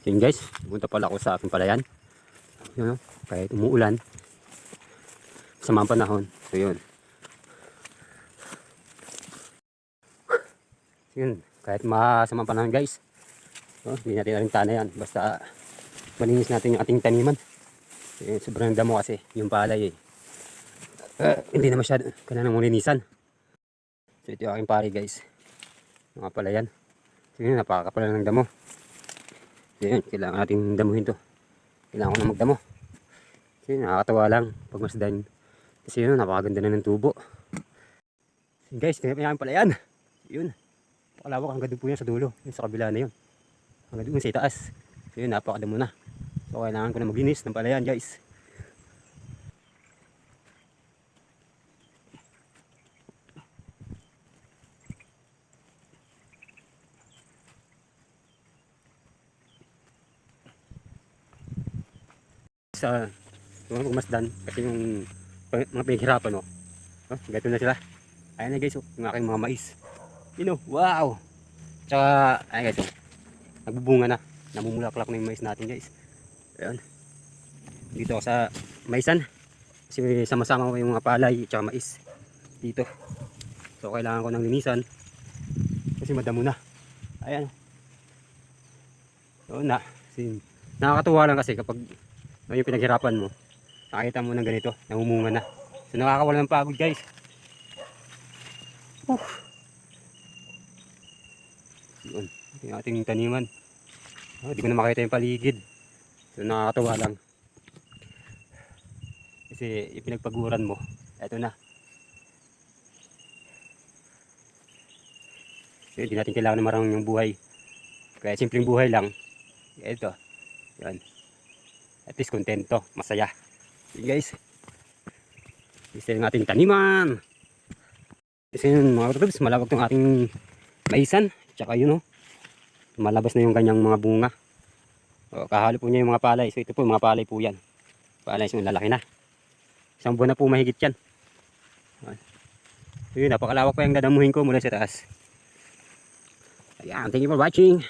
So yun guys, punta pala ako sa aking palayan. Yun, kahit umuulan, sama ang panahon. So yun. So yun, kahit masamang panahon guys, hindi natin alintana yan. Basta malinis natin yung ating taniman. So yun, sobrang damo kasi yung palay hindi na masyado kailangan mong linisan. So ito yung aking pari guys, mga palayan. So yun, napakakapal ng damo. So yun, kailangan natin damuhin to. Kailangan ko na magdamo. So yun, nakakatawa lang pagmasdan. Kasi yun, napakaganda na ng tubo. So yun, guys, tingnan pa namin palayan. Yun, pakalawak hanggang doon po yan sa dulo. Yun, sa kabila na yun. Hanggang doon sa itaas. So yun, napakadamo na. So kailangan ko na maglinis ng palayan guys. Sa yung pagmasdan kasi yung mga pinaghirapan mo. Gato na sila. Ayan na guys, yung aking mga mais. You know, wow! Tsaka, ayan guys, nagbubunga na. Namumulaklak na yung mais natin guys. Ayan. Dito ako sa maisan. Kasi sama-sama ko yung mga palay tsaka mais. Dito. So kailangan ko ng linisan. Kasi madamo na. Ayan. So na. Nakakatuwa lang kasi kapag yung pinaghirapan mo, nakita mo ng ganito, namumunga na. So nakakawala ng pagod guys. Yun, yung ating taniman. Di ko na makita yung paligid. So nakakatuwa lang. Kasi ipinagpaguran mo, eto na. So hindi natin kailangan na marang yung buhay. Kaya simpleng buhay lang. Ito. Yan. At least kontento, masaya. Okay guys. Isa yung ating taniman. Kasi yun mga katrubs, malawag tong ating maisan. Tsaka yun malabas na yung kanyang mga bunga. Kahalo po niya yung mga palay. So ito po mga palay po yan. Palay, so lalaki na. Isang buwan na po mahigit yan. So yun, napakalawak pa yung dadamuhin ko mula sa taas. Ayan, thank you for watching.